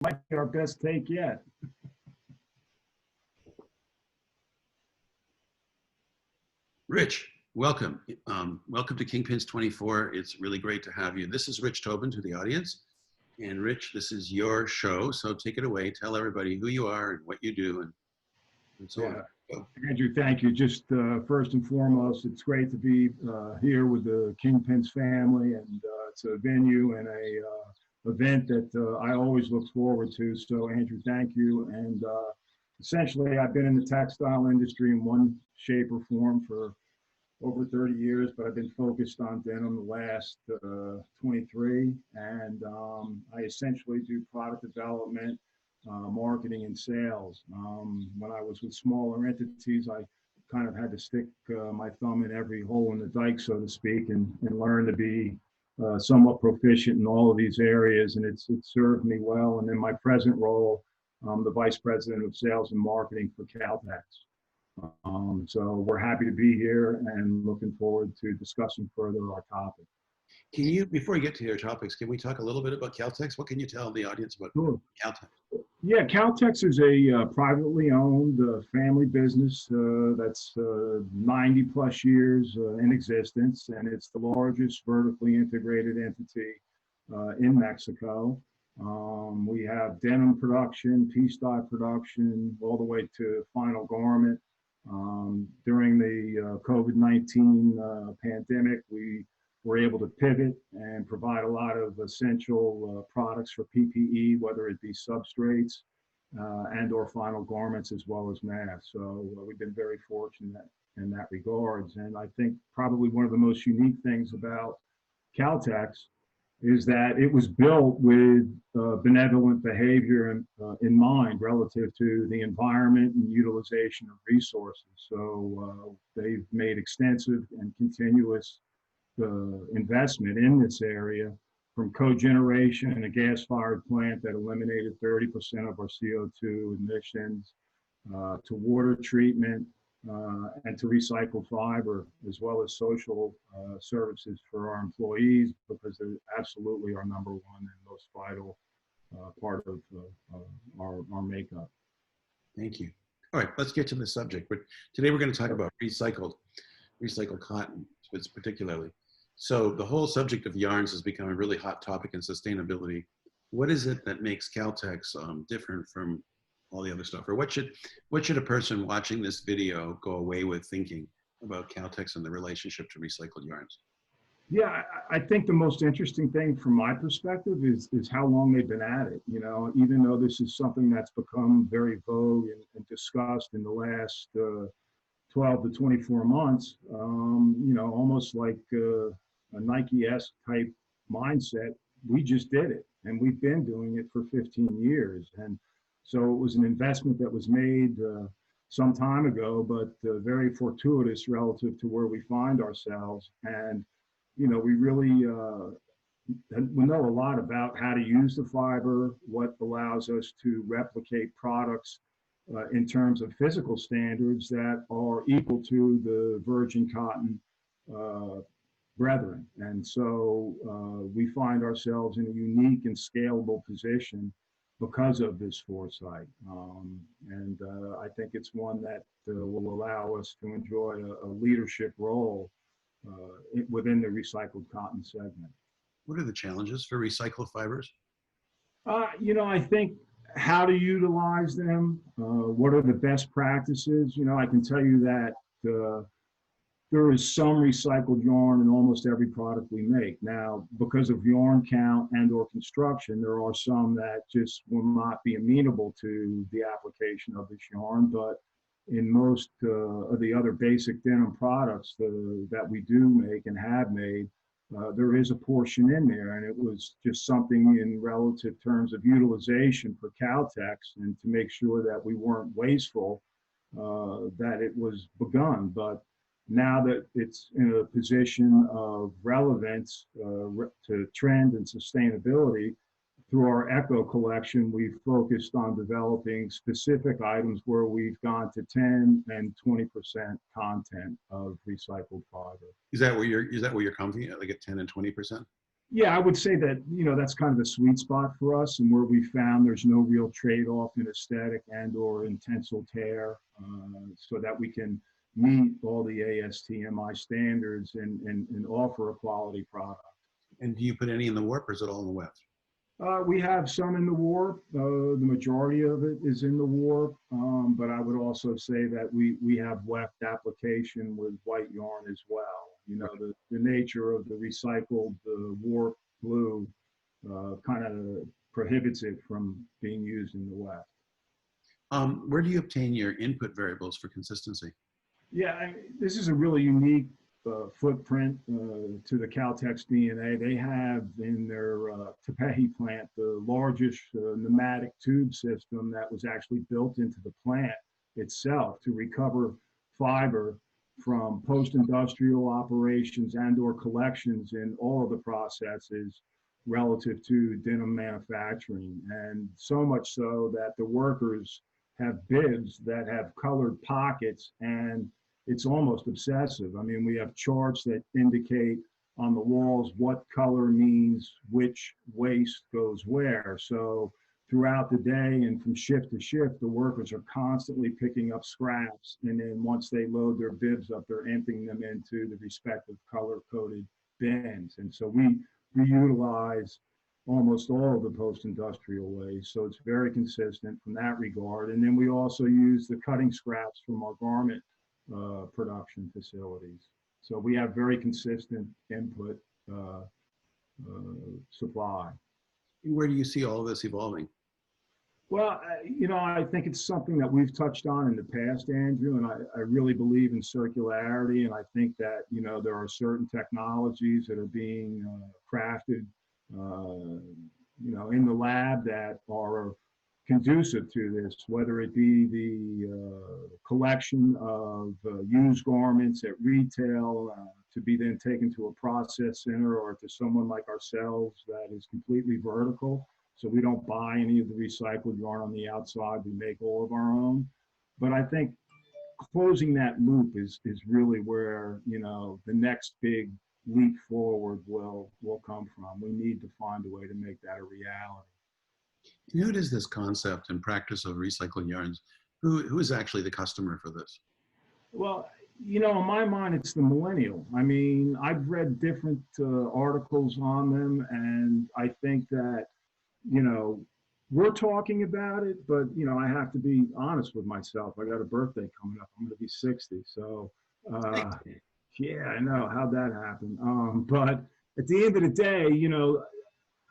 Might be our best take yet. Rich, welcome. Welcome to Kingpins 24. It's really great to have you. This is Rich Tobin to the audience. And Rich, this is your show, so take it away. Tell everybody who you are and what you do and so on. So, Andrew, thank you. Just first and foremost, it's great to be here with the Kingpins family, and it's a venue and a event that I always look forward to. So, Andrew, thank you. And essentially, I've been in the textile industry in one shape or form for over 30 years, but I've been focused on denim the last 23. And I essentially do product development, marketing, and sales. When I was with smaller entities, I kind of had to stick my thumb in every hole in the dike, so to speak, and learn to be somewhat proficient in all of these areas. And it served me well. And in my present role, I'm the Vice President of Sales and Marketing for Kaltex. So we're happy to be here and looking forward to discussing further our topic. can you, before we get to your topics, can we talk a little bit about Caltex? What can you tell the audience about Sure. Caltex? Yeah, Kaltex is a privately owned family business that's 90 plus years in existence, and it's the largest vertically integrated entity in Mexico. We have denim production, piece dye production, all the way to final garment. During the COVID-19 pandemic, we were able to pivot and provide a lot of essential products for PPE, whether it be substrates and or final garments, as well as masks. So we've been very fortunate in that regards. And I think probably one of the most unique things about Caltex is that it was built with benevolent behavior in mind relative to the environment and utilization of resources. So they've made extensive and continuous investment in this area, from cogeneration in a gas-fired plant that eliminated 30% of our CO2 emissions, to water treatment, and to recycled fiber, as well as social services for our employees, because they're absolutely our number one and most vital part of our makeup. Thank you. All right, let's get to the subject. But today we're going to talk about recycled cotton, particularly. So the whole subject of yarns has become a really hot topic in sustainability. What is it that makes Caltex different from all the other stuff? Or what should a person watching this video go away with thinking about Caltex and the relationship to recycled yarns? Yeah, I think the most interesting thing from my perspective is how long they've been at it. You know, even though this is something that's become very vogue and discussed in the last 12 to 24 months, you know, almost like a Nike-esque type mindset. We just did it, and we've been doing it for 15 years. And so it was an investment that was made some time ago, but very fortuitous relative to where we find ourselves. And, you know, we really we know a lot about how to use the fiber, what allows us to replicate products in terms of physical standards that are equal to the virgin cotton brethren. And so we find ourselves in a unique and scalable position because of this foresight. And I think it's one that will allow us to enjoy a leadership role within the recycled cotton segment. What are the challenges for recycled fibers? You know, I think how to utilize them, what are the best practices. You know, I can tell you that there is some recycled yarn in almost every product we make. Now, because of yarn count and or construction, there are some that just will not be amenable to the application of this yarn. But in most of the other basic denim products that we do make and have made, there is a portion in there, and it was just something in relative terms of utilization for Caltex, and to make sure that we weren't wasteful, that it was begun. But now that it's in a position of relevance to trend and sustainability, through our Echo collection, we've focused on developing specific items where we've gone to 10 and 20% content of recycled fiber. Is that where you're coming at, like at 10 and 20%? Yeah, I would say that, that's kind of a sweet spot for us and where we found there's no real trade-off in aesthetic and or in tensile tear, so that we can meet all the ASTMI standards and offer a quality product. And do you put any in the warp or is it all in the weft? We have some in the warp. The majority of it is in the warp, but I would also say that we have weft application with white yarn as well. The nature of the recycled warp glue kind of prohibits it from being used in the weft. Where do you obtain your input variables for consistency? Yeah, this is a really unique footprint to the Kaltex DNA. They have in their Tepehi plant the largest pneumatic tube system that was actually built into the plant itself to recover fiber from post-industrial operations and or collections in all of the processes relative to denim manufacturing. And so much so that the workers have bibs that have colored pockets, and it's almost obsessive. I mean, we have charts that indicate on the walls what color means which waist goes where. So throughout the day and from shift to shift, the workers are constantly picking up scraps. And then once they load their bibs up, they're emptying them into the respective color-coded bins. And so we reutilize almost all of the post-industrial waste. So it's very consistent from that regard. And then we also use the cutting scraps from our garment production facilities. So we have very consistent input supply. Where do you see all of this evolving? Well, I think it's something that we've touched on in the past, Andrew, and I really believe in circularity. And I think that, there are certain technologies that are being crafted, in the lab that are conducive to this, whether it be the collection of used garments at retail to be then taken to a process center or to someone like ourselves that is completely vertical. So we don't buy any of the recycled yarn on the outside. We make all of our own. But I think closing that loop is really where, the next big leap forward will come from. We need to find a way to make that a reality. Who does this concept and practice of recycled yarns? Who is actually the customer for this? Well, in my mind, it's the millennial. I mean, I've read different articles on them, and I think that, we're talking about it, but, I have to be honest with myself. I got a birthday coming up. I'm going to be 60. So, yeah, I know how'd that happen. But at the end of the day,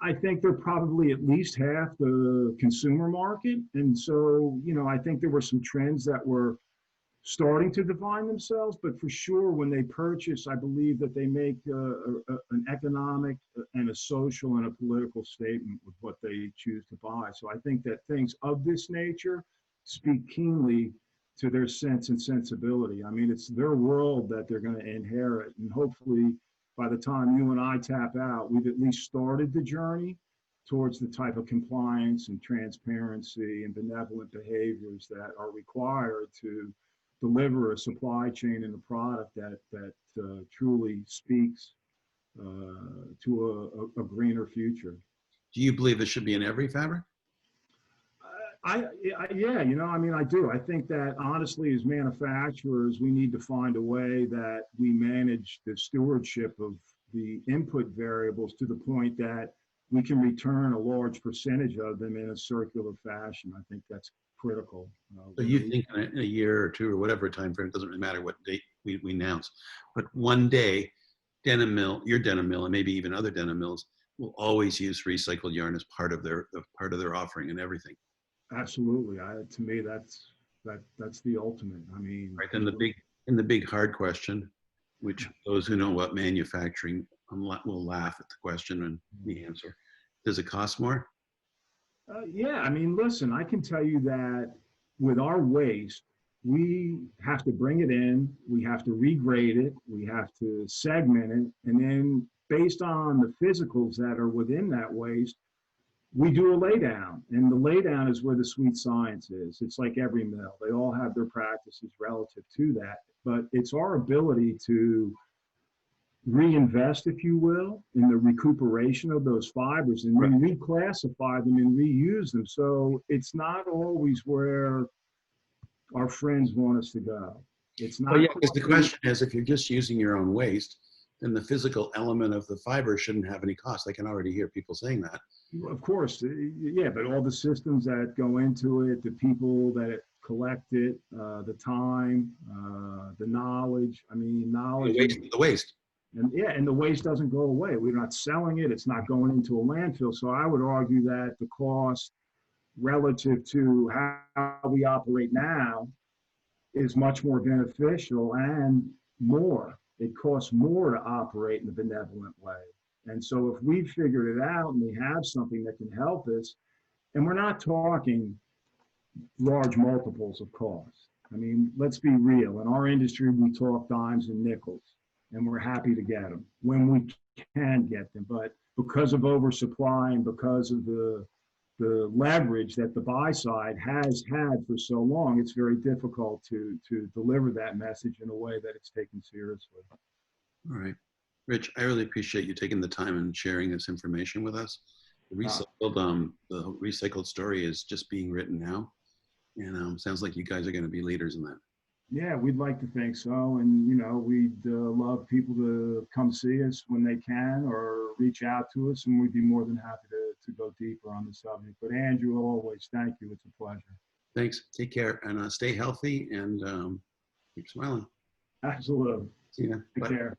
I think they're probably at least half the consumer market. And so, I think there were some trends that were starting to define themselves, but for sure, when they purchase, I believe that they make an economic and a social and a political statement with what they choose to buy. So I think that things of this nature speak keenly to their sense and sensibility. I mean, it's their world that they're going to inherit. And hopefully, by the time you and I tap out, we've at least started the journey towards the type of compliance and transparency and benevolent behaviors that are required to deliver a supply chain and a product that truly speaks to a greener future. Do you believe it should be in every fabric? Yeah, I do. I think that honestly, as manufacturers, we need to find a way that we manage the stewardship of the input variables to the point that we can return a large percentage of them in a circular fashion. I think that's critical. So you think in a year or two or whatever time frame, it doesn't really matter what date we announce, but one day, denim mill, your denim mill, and maybe even other denim mills will always use recycled yarn as part of their offering and everything. Absolutely. To me, that's the ultimate. I mean, right. Then the big hard question, which those who know what manufacturing will laugh at the question and the answer. Does it cost more? Yeah, I mean, listen, I can tell you that with our waste, we have to bring it in, we have to regrade it, we have to segment it, and then based on the physicals that are within that waste, we do a laydown. And the laydown is where the sweet science is. It's like every mill. They all have their practices relative to that, but it's our ability to reinvest, if you will, in the recuperation of those fibers, and we reclassify them and reuse them. So it's not always where our friends want us to go. It's Well, not. yeah, because the question is, if you're just using your own waste, then the physical element of the fiber shouldn't have any cost. I can already hear people saying that. Of course, yeah, but all the systems that go into it, the people that collect it, the time, the knowledge. I mean, knowledge. The waste. And yeah, and the waste doesn't go away. We're not selling it. It's not going into a landfill. So I would argue that the cost relative to how we operate now is much more beneficial and more. It costs more to operate in a benevolent way. And so if we figured it out and we have something that can help us, and we're not talking large multiples of cost. I mean, let's be real. In our industry, we talk dimes and nickels, and we're happy to get them when we can get them. But because of oversupply and because of the leverage that the buy side has had for so long, it's very difficult to deliver that message in a way that it's taken seriously. All right. Rich, I really appreciate you taking the time and sharing this information with us. The recycled story is just being written now. And sounds like you guys are going to be leaders in that. Yeah, we'd like to think so. And, you know, we'd love people to come see us when they can or reach out to us, and we'd be more than happy to go deeper on the subject. But Andrew, always, thank you. It's a pleasure. Thanks. Take care and stay healthy and keep smiling. Absolutely. See you. Take care.